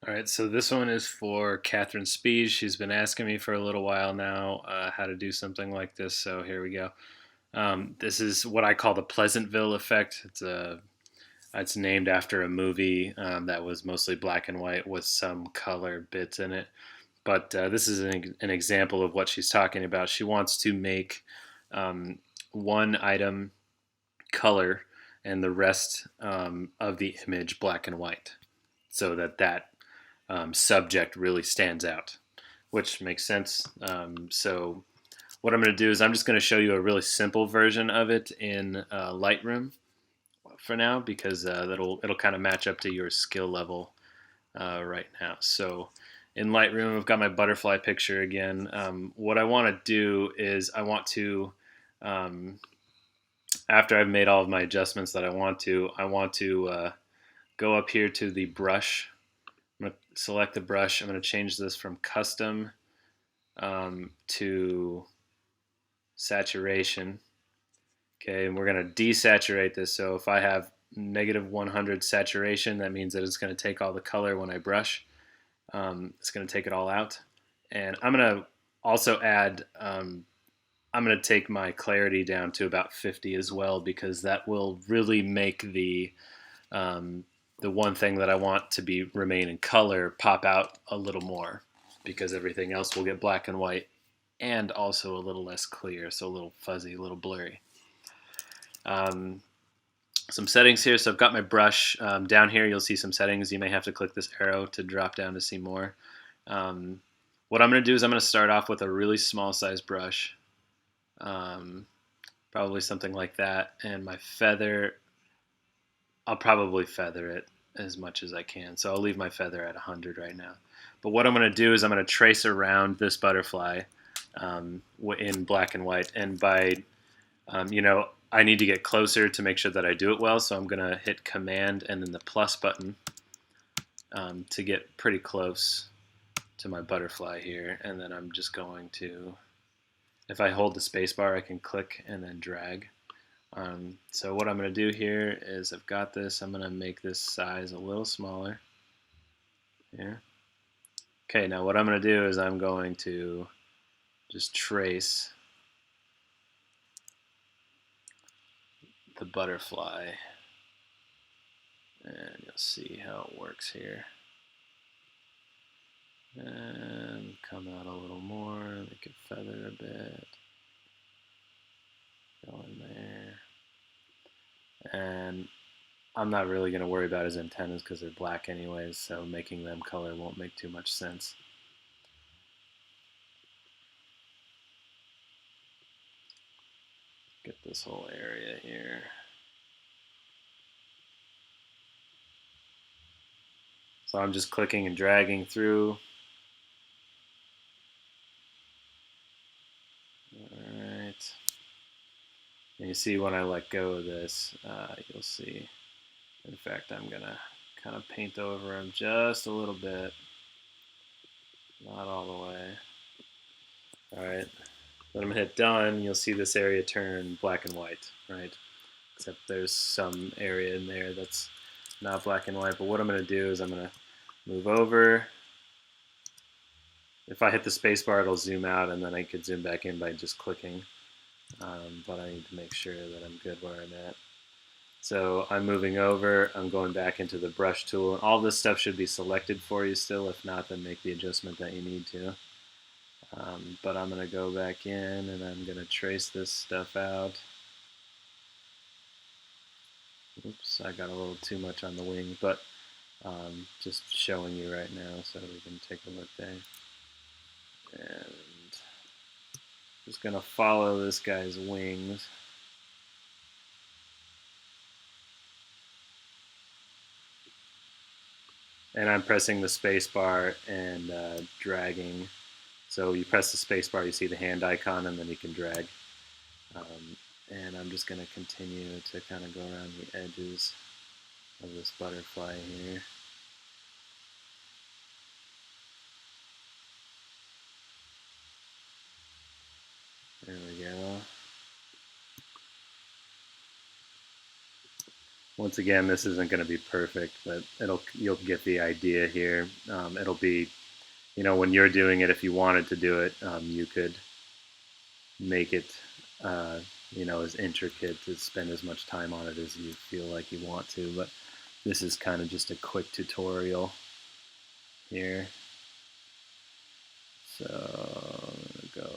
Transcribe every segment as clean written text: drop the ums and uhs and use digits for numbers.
All right, so this one is for Catherine Speed. She's been asking me for a little while now how to do something like this, so here we go. This is what I call the Pleasantville effect. It's named after a movie that was mostly black and white with some color bits in it. But this is an example of what she's talking about. She wants to make um, one item color and the rest of the image black and white, so that subject really stands out, which makes sense. So what I'm going to do is I'm just going to show you a really simple version of it in Lightroom for now, because it'll kind of match up to your skill level right now. So in Lightroom, I've got my butterfly picture again. What I want to do is um, after I've made all of my adjustments that I want to go up here to the brush. I'm going to select the brush. I'm going to change this from custom to saturation. Okay, and we're going to desaturate this. So if I have -100 saturation, that means that it's going to take all the color when I brush. It's going to take it all out. And I'm going to also add, I'm going to take my clarity down to about 50 as well, because that will really make um, the one thing that I want to be remain in color pop out a little more, because everything else will get black and white and also a little less clear, so a little fuzzy, a little blurry. Um, some settings here. So I've got my brush down here. You'll see some settings. You may have to click this arrow to drop down to see more. Um, what I'm going to do is I'm going to start off with a really small size brush, um, probably something like that. And my feather, I'll probably feather it as much as I can. So I'll leave my feather at 100 right now. But what I'm going to do is I'm going to trace around this butterfly in black and white. And I need to get closer to make sure that I do it well. So I'm going to hit Command and then the plus button to get pretty close to my butterfly here. And then I'm just going to, if I hold the space bar, I can click and then drag. So what I'm going to do here is I've got this. I'm going to make this size a little smaller here. Okay, now what I'm going to do is I'm going to just trace the butterfly, and you'll see how it works here. And come out a little more, make it feather a bit. Go in there. And I'm not really going to worry about his antennas because they're black anyways, so making them color won't make too much sense. Get this whole area here. So I'm just clicking and dragging through. Alright. And you see when I let go of this, you'll see, in fact, I'm going to kind of paint over him just a little bit. Not all the way. Alright. Then I'm going to hit done. You'll see this area turn black and white, right? Except there's some area in there that's not black and white. But what I'm going to do is I'm going to move over. If I hit the space bar, it'll zoom out, and then I could zoom back in by just clicking. But I need to make sure that I'm good where I'm at. So I'm moving over, I'm going back into the brush tool, and all this stuff should be selected for you still. If not, then make the adjustment that you need to. But I'm going to go back in and I'm going to trace this stuff out. Oops, I got a little too much on the wing, but just showing you right now so we can take a look there. And just going to follow this guy's wings. And I'm pressing the space bar and dragging. So you press the space bar, you see the hand icon, and then you can drag. And I'm just going to continue to kind of go around the edges of this butterfly here. There we go. Once again, this isn't going to be perfect, but you'll get the idea here. It'll be, when you're doing it, if you wanted to do it, you could make it, as intricate, to spend as much time on it as you feel like you want to. But this is kind of just a quick tutorial here. So I'm going to go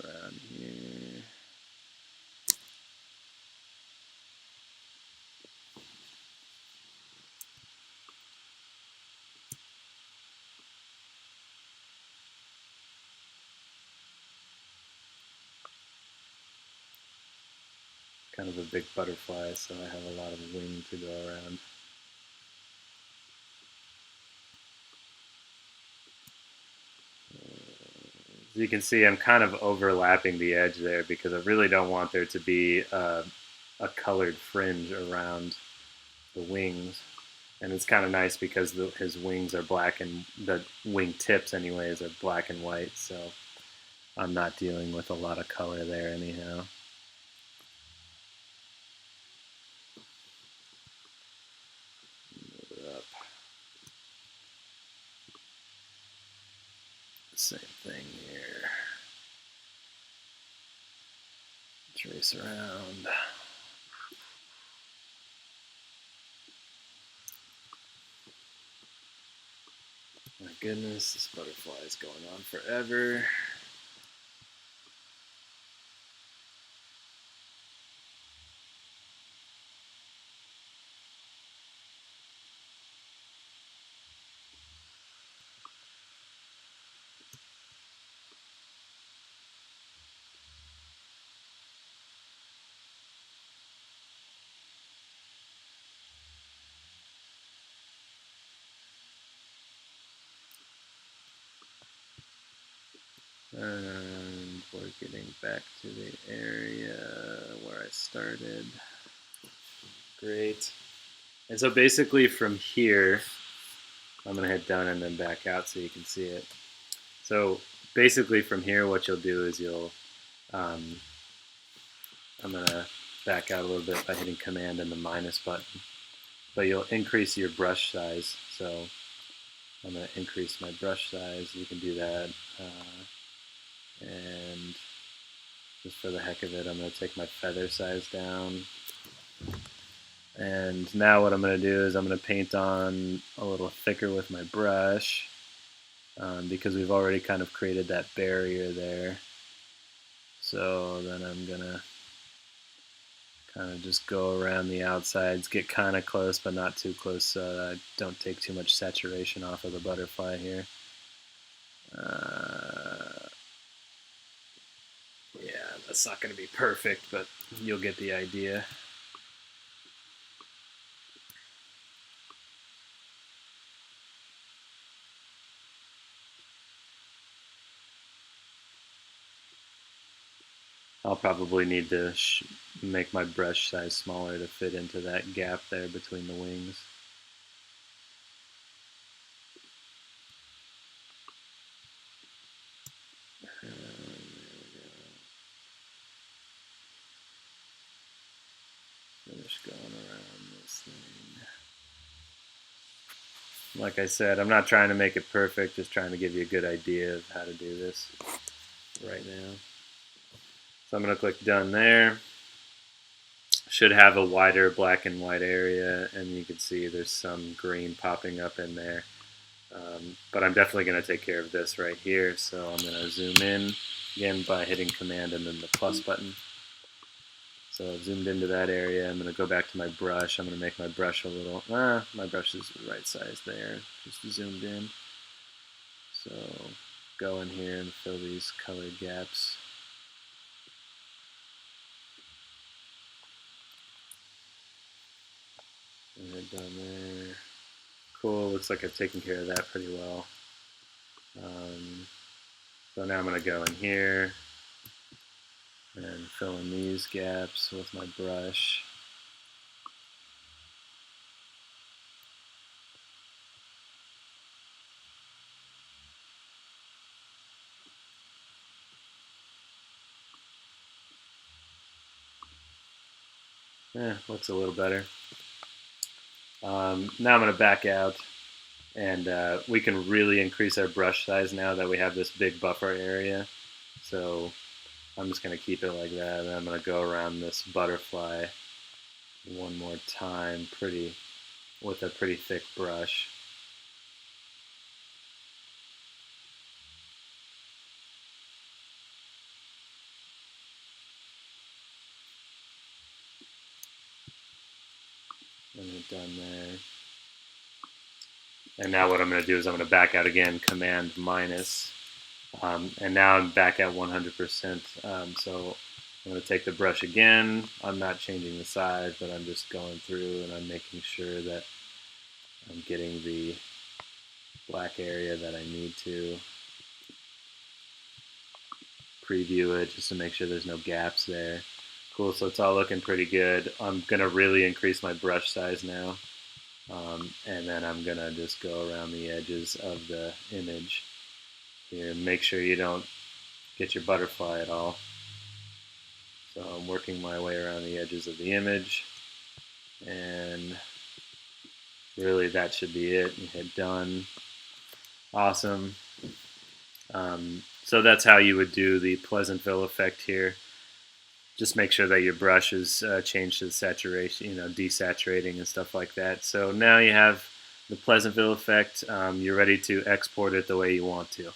around here. Kind of a big butterfly, so I have a lot of wing to go around. As you can see, I'm kind of overlapping the edge there because I really don't want there to be a colored fringe around the wings. And it's kind of nice because his wings are black, and the wing tips anyways are black and white, so I'm not dealing with a lot of color there anyhow. Move it up. Same thing here. Trace around. My goodness, this butterfly is going on forever. And we're getting back to the area where I started. Great. And so basically from here, I'm going to hit done and then back out so you can see it. So basically from here, what you'll do is I'm going to back out a little bit by hitting Command and the minus button. But you'll increase your brush size. So I'm going to increase my brush size. You can do that. And just for the heck of it, I'm going to take my feather size down. And now what I'm going to do is I'm going to paint on a little thicker with my brush because we've already kind of created that barrier there. So then I'm going to kind of just go around the outsides, get kind of close but not too close so that I don't take too much saturation off of the butterfly here. Yeah, that's not going to be perfect, but you'll get the idea. I'll probably need to make my brush size smaller to fit into that gap there between the wings. There we go. Finish going around this thing. Like I said, I'm not trying to make it perfect, just trying to give you a good idea of how to do this right now. So I'm going to click done there. Should have a wider black and white area, and you can see there's some green popping up in there. But I'm definitely going to take care of this right here, so I'm going to zoom in again by hitting Command and then the plus button. So I've zoomed into that area. I'm going to go back to my brush. I'm going to make my brush a little, my brush is the right size there, just zoomed in. So go in here and fill these colored gaps. And we're done there. Cool, looks like I've taken care of that pretty well. So now I'm going to go in here and fill in these gaps with my brush. Looks a little better. Now I'm going to back out, and we can really increase our brush size now that we have this big buffer area. So I'm just going to keep it like that, and I'm going to go around this butterfly one more time with a pretty thick brush. And we're done there. And now what I'm going to do is I'm going to back out again, Command minus. And now I'm back at 100%. So I'm going to take the brush again. I'm not changing the size, but I'm just going through and I'm making sure that I'm getting the black area that I need to. Preview it just to make sure there's no gaps there. Cool, so it's all looking pretty good. I'm going to really increase my brush size now. And then I'm going to just go around the edges of the image here. Make sure you don't get your butterfly at all. So I'm working my way around the edges of the image, and really that should be it. You hit done. Awesome. So that's how you would do the Pleasantville effect here. Just make sure that your brush is changed to saturation, desaturating and stuff like that. So now you have the Pleasantville effect. You're ready to export it the way you want to.